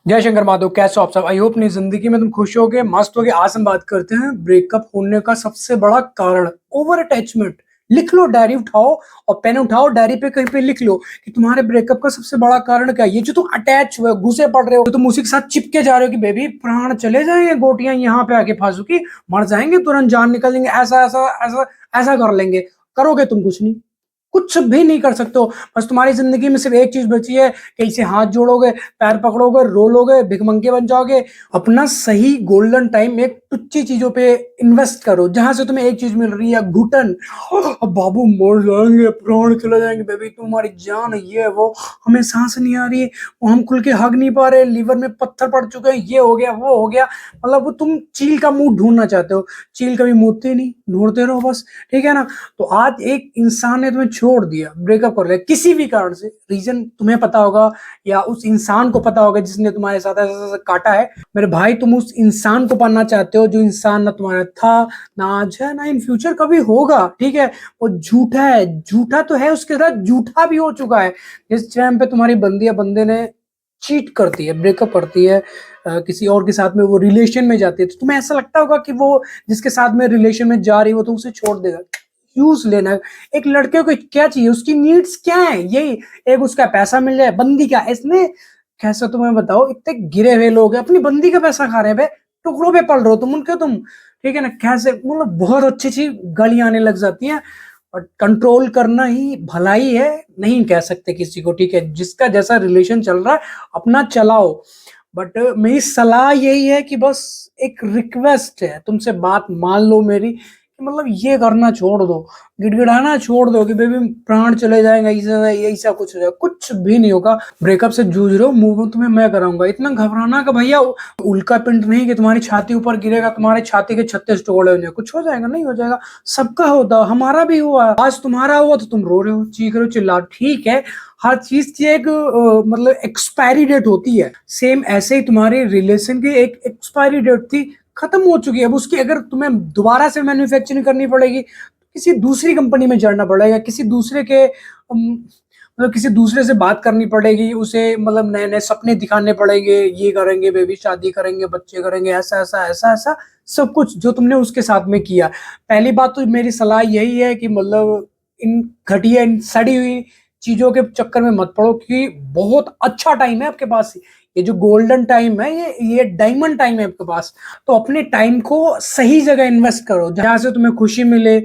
जय शंकर माधव, कैसे हो आप सब। आई होप अपनी जिंदगी में तुम खुश होगे, मस्त होगे। आज हम बात करते हैं ब्रेकअप होने का सबसे बड़ा कारण, ओवर अटैचमेंट। लिख लो, डायरी उठाओ और पेन उठाओ, डायरी पे कहीं पे लिख लो कि तुम्हारे ब्रेकअप का सबसे बड़ा कारण क्या है। ये जो तुम अटैच हुए, घुसे पड़ रहे हो, तो तुम उसी के साथ चिपके जा रहे हो कि बेबी प्राण चले जाएंगे, गोटियां यहाँ पे आके फांसू की मर जाएंगे, तुरंत जान निकल जाएंगे, ऐसा ऐसा ऐसा ऐसा कर लेंगे। करोगे तुम कुछ नहीं, कुछ भी नहीं कर सकते हो। बस तुम्हारी जिंदगी में सिर्फ एक चीज बची है कि इसे हाथ जोड़ोगे, पैर पकड़ोगे, रोलोगे, भिखमंगे बन जाओगे। अपना सही गोल्डन टाइम एक टुच्ची चीजों पे इन्वेस्ट करो, जहां से तुम्हें एक चीज मिल रही है, घुटन। अब बाबू मर जाएंगे, प्राण चले जाएंगे, बेबी तुम्हारी जान, ये वो, हमें सांस नहीं आ रही, वो हम खुल के हग नहीं पा रहे, लीवर में पत्थर पड़ चुके हैं, ये हो गया वो हो गया। मतलब वो तुम चील का मुंह ढूंढना चाहते हो, चील कभी मुड़ती नहीं, ढूंढते रहो बस। ठीक है ना। तो आज एक इंसान ने तुम्हें छोड़ दिया, ब्रेकअप कर लिया किसी भी कारण से, रीजन तुम्हें पता होगा या उस इंसान को पता होगा जिसने तुम्हारे साथ ऐसा ऐसा काटा है। मेरे भाई, तुम उस इंसान को पाना चाहते हो जो इंसान ना तुम्हारा था, ना आज है, ना इन फ्यूचर कभी होगा। ठीक है। वो झूठा है, झूठा तो है, उसके साथ झूठा भी हो चुका है। जिस टाइम पे तुम्हारी बंदी या बंदे ने चीट करती है, ब्रेकअप करती है, किसी और के साथ में वो रिलेशन में जाती है, तो तुम्हें ऐसा लगता होगा कि वो जिसके साथ में रिलेशन में जा रही है वो तो उसे छोड़ देगा। यूज लेना। एक लड़के को क्या चाहिए, उसकी नीड्स क्या है, यही एक उसका पैसा मिल जाए, बंदी क्या इसने। कैसे तुम्हें बताओ, इतने गिरे हुए लोग हैं अपनी बंदी का पैसा खा रहे हैं बे, टुकड़ों पे पल रहे हो तुम उनके तुम। ठीक है ना। कैसे मतलब बहुत अच्छी अच्छी गालियां आने लग जाती हैं। और कंट्रोल करना ही भलाई है, नहीं कह सकते किसी को। ठीक है, जिसका जैसा रिलेशन चल रहा है अपना चलाओ। बट मेरी सलाह यही है कि बस एक रिक्वेस्ट है तुमसे, बात मान लो मेरी, कि मतलब ये करना छोड़ दो, गिड़गिड़ाना छोड़ दो कि बेबी प्राण चले जाएंगे, ऐसा ऐसा कुछ हो जाएगा। कुछ भी नहीं होगा। ब्रेकअप से जूझ रहे हो, मूव तुम्हें मैं कराऊंगा। इतना घबराना का भैया, उल्का पिंड नहीं कि तुम्हारी छाती ऊपर गिरेगा, तुम्हारे छाती के 36 टुकड़े हो जाएंगे। कुछ हो जाएगा नहीं हो जाएगा, सबका होता, हमारा भी हुआ। आज तुम्हारा हुआ तो तुम रो रहे हो, चीख रहे हो, चिल्ला रहे हो। ठीक है, हर चीज की एक मतलब एक्सपायरी डेट होती है। सेम ऐसे ही तुम्हारे रिलेशन की एक एक्सपायरी डेट थी, खत्म हो चुकी है। अब उसकी अगर तुम्हें दोबारा से मैन्युफैक्चरिंग करनी पड़ेगी, किसी दूसरी कंपनी में जाना पड़ेगा, किसी दूसरे के मतलब किसी दूसरे से बात करनी पड़ेगी, उसे मतलब नए नए सपने दिखाने पड़ेंगे, ये करेंगे बेबी, शादी करेंगे, बच्चे करेंगे, ऐसा ऐसा ऐसा ऐसा सब कुछ जो तुमने उसके साथ में किया। पहली बात तो मेरी सलाह यही है कि मतलब इन घटिया, इन सड़ी हुई चीजों के चक्कर में मत पड़ो, क्योंकि बहुत अच्छा टाइम है आपके पास। ये जो गोल्डन टाइम है, ये डायमंड टाइम है आपके पास। तो अपने टाइम को सही जगह इन्वेस्ट करो, जहां से तुम्हें खुशी मिले।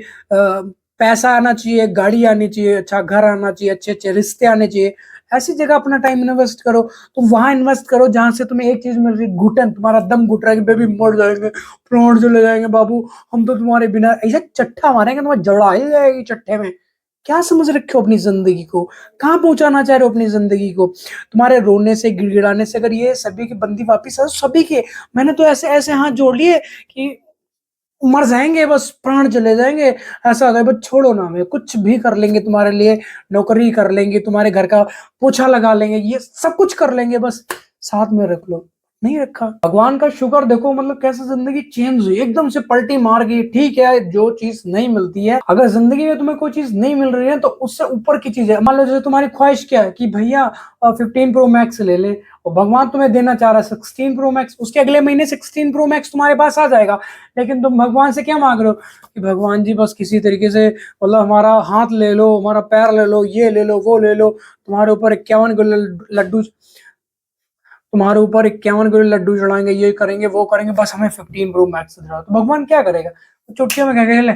पैसा आना चाहिए, गाड़ी आनी चाहिए, अच्छा घर आना चाहिए, अच्छे अच्छे रिश्ते आने चाहिए। ऐसी जगह अपना टाइम इन्वेस्ट करो। तो वहां इन्वेस्ट करो जहां से तुम्हें एक चीज मिल रही, घुटन, तुम्हारा दम घुट रहा है कि बेबी मर जाएंगे, प्राण चले जाएंगे बाबू, हम तो तुम्हारे बिना, ऐसा चट्टा मारेंगे, तुम्हारी जड़ा ही जाएगी चट्टे में। क्या समझ रखे हो अपनी जिंदगी को, कहाँ पहुंचाना चाह रहे हो अपनी जिंदगी को। तुम्हारे रोने से, गिड़गिड़ाने से अगर ये सभी की बंदी वापिस आ, सभी के, मैंने तो ऐसे ऐसे हाथ जोड़ लिए कि मर जाएंगे, बस प्राण चले जाएंगे, ऐसा होता है। बस छोड़ो ना, हमें कुछ भी कर लेंगे तुम्हारे लिए, नौकरी कर लेंगे, तुम्हारे घर का पोछा लगा लेंगे, ये सब कुछ कर लेंगे, बस साथ में रख लो। नहीं रखा, भगवान का शुक्र देखो, मतलब कैसे जिंदगी चेंज हुई, एकदम से पलटी मार गई। ठीक है, जो चीज नहीं मिलती है, अगर जिंदगी में तुम्हें कोई चीज नहीं मिल रही है तो उससे ऊपर की चीज है। मान लो जैसे तुम्हारी ख्वाहिश क्या है कि भैया 15 प्रो मैक्स ले ले, और भगवान तुम्हें देना चाह रहा है 16 प्रो मैक्स, उसके अगले महीने 16 प्रो मैक्स तुम्हारे पास आ जाएगा। लेकिन तुम भगवान से क्या मांग रहे हो कि भगवान जी बस किसी तरीके से मतलब हमारा हाथ ले लो, हमारा पैर ले लो, ये ले लो, वो ले लो, तुम्हारे ऊपर 51 किलो लड्डू, तुम्हारे ऊपर 51 किलो लड्डू चढ़ाएंगे, ये करेंगे वो करेंगे, बस हमें 15 प्रो मैक्स दिलाओ। तो भगवान क्या करेगा, चुटकियों में कहेगा ले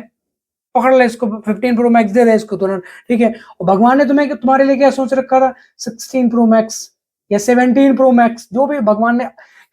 पकड़ ले इसको, 15 प्रो मैक्स दे दे इसको तुरंत। ठीक है। और भगवान ने तुम्हें तुम्हारे लिए क्या सोच रखा था, 16 प्रो मैक्स या 17 प्रो मैक्स, जो भी भगवान ने,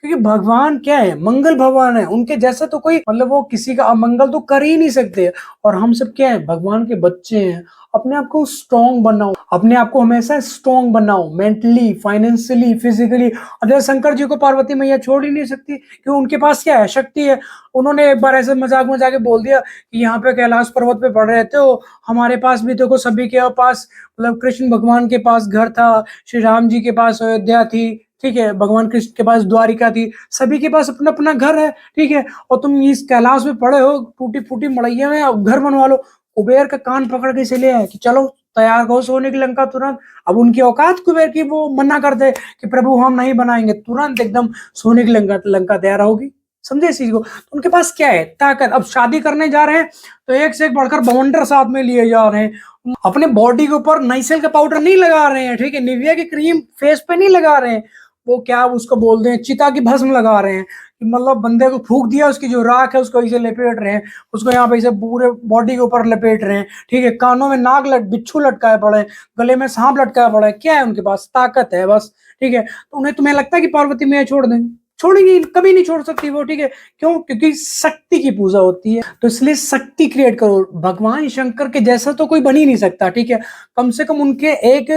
क्योंकि भगवान क्या है, मंगल भगवान है, उनके जैसा तो कोई मतलब वो किसी का अमंगल तो कर ही नहीं सकते। और हम सब क्या है, भगवान के बच्चे हैं। अपने आप को स्ट्रॉन्ग बनाओ, अपने आप को हमेशा स्ट्रॉन्ग बनाओ, मेंटली, फाइनेंशियली, फिजिकली। अब जैसे शंकर जी को पार्वती मैया छोड़ ही नहीं सकती, क्योंकि उनके पास क्या है, शक्ति है। उन्होंने एक बार ऐसे मजाक मजाक के बोल दिया कि यहाँ पे कैलाश पर्वत पे पड़ रहे थे हो, हमारे पास भी देखो, सभी के पास, मतलब कृष्ण भगवान के पास घर था, श्री राम जी के पास अयोध्या थी, ठीक है, भगवान कृष्ण के पास द्वारिका थी, सभी के पास अपना अपना घर है। ठीक है। और तुम इस कैलाश में पड़े हो, टूटी फूटी मड़ैया में, अब घर बनवा लो। कुबेर का कान पकड़ के चले आए कि चलो तैयार करो सोने की लंका तुरंत। अब उनकी औकात कुबेर की, वो मना कर दे कि प्रभु हम नहीं बनाएंगे, तुरंत एकदम सोने की लंका लंका तैयार होगी। समझे इस चीज को? तो उनके पास क्या है? ताकत। अब शादी करने जा रहे हैं तो एक से एक बढ़कर बवंडर साथ में लिए जा रहे हैं। अपने बॉडी के ऊपर नाइसिल का पाउडर नहीं लगा रहे हैं, ठीक है, निविया की क्रीम फेस पे नहीं लगा रहे हैं, वो क्या उसको बोलते हैं, चिता की भस्म लगा रहे हैं, कि मतलब बंदे को फूंक दिया, उसकी जो राख है उसको इसे लपेट रहे हैं, उसको यहाँ पे इसे पूरे बॉडी के ऊपर लपेट रहे हैं, ठीक है, कानों में बिच्छू लटकाए पड़े हैं, गले में सांप लटकाए पड़े हैं। क्या है उनके पास? ताकत है बस, ठीक है। तो उन्हें, तुम्हें लगता है कि पार्वती मैया छोड़ देंगे? छोड़ेंगी? कभी नहीं छोड़ सकती वो, ठीक है। क्यों? क्योंकि शक्ति की पूजा होती है, तो इसलिए शक्ति क्रिएट करो। भगवान शंकर के जैसा तो कोई बन ही नहीं सकता, ठीक है। कम से कम उनके एक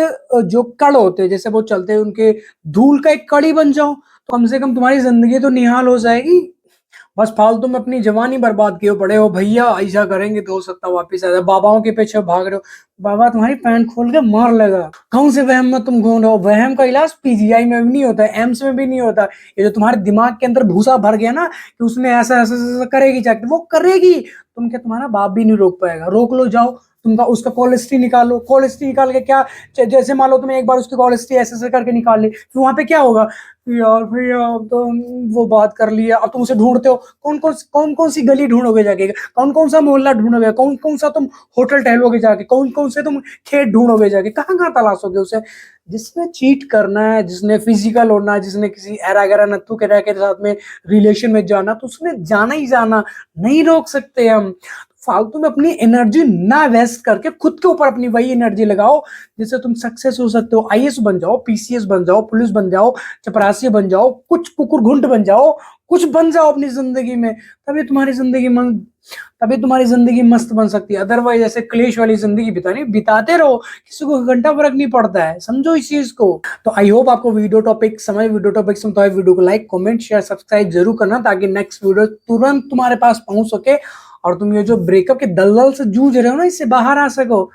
जो कण होते हैं, जैसे वो चलते हैं, उनके धूल का एक कड़ी बन जाओ, तो कम से कम तुम्हारी जिंदगी तो निहाल हो जाएगी। बस फालतू में अपनी जवानी बर्बाद किए पड़े हो भैया, ऐसा करेंगे तो हो सकता वापिस आ जाए। बाबाओं के पीछे भाग रहे हो, बाबा तुम्हारी पैंट खोल के मार लेगा। कौन से वहम में तुम घूम रहे हो? वहम का इलाज पीजीआई में भी नहीं होता है, एम्स में भी नहीं होता। ये जो तुम्हारे दिमाग के अंदर भूसा भर गया ना कि उसने ऐसा ऐसा ऐसा करेगी, चाहे वो करेगी, तुम क्या, तुम्हारा बाप भी नहीं रोक पाएगा। रोक लो, जाओ तुमका उसका कॉलेस्ट्री निकालो। कॉलेस्ट्री निकाल के क्या, जैसे मान लो तुमने एक बार उसकी कॉलेस्ट्री ऐसे ऐसे करके निकाल ली, फिर वहां पे क्या होगा? यार भैया अब तो वो बात कर लिया, अब तुम उसे ढूंढते हो, कौन कौन सी गली ढूंढोगे जाके, कौन कौन सा मोहल्ला ढूंढोगे, कौन कौन सा तुम होटल टहलोगे जाके, कौन कौन से तुम खेत ढूंढोगे जाके, कहाँ कहाँ तलाशोगे उसे? जिसने चीट करना है, जिसने फिजिकल होना है, जिसने किसी एरा गैरा नत्थु के रह के साथ में रिलेशन में जाना, तो उसने जाना ही जाना, नहीं रोक सकते हम। फालतू में अपनी एनर्जी ना वेस्ट करके खुद के ऊपर अपनी वही एनर्जी लगाओ जिससे तुम सक्सेस हो सकते हो। आईएएस बन जाओ, पीसीएस बन जाओ, पुलिस बन जाओ, चपरासी बन जाओ, कुछ कुकुर घुंट बन जाओ, कुछ बन जाओ अपनी जिंदगी में, तभी तुम्हारी जिंदगी मस्त बन सकती है। अदरवाइज ऐसे क्लेश वाली जिंदगी बिताते रहो, किसी को घंटा फर्क नहीं पड़ता है, समझो इस चीज को। तो आई होप आपको वीडियो टॉपिक समझ वीडियो को लाइक, कमेंट, शेयर, सब्सक्राइब जरूर करना, ताकि नेक्स्ट वीडियो तुरंत तुम्हारे पास पहुंच सके और तुम ये जो ब्रेकअप के दलदल से जूझ रहे हो ना, इससे बाहर आ सको।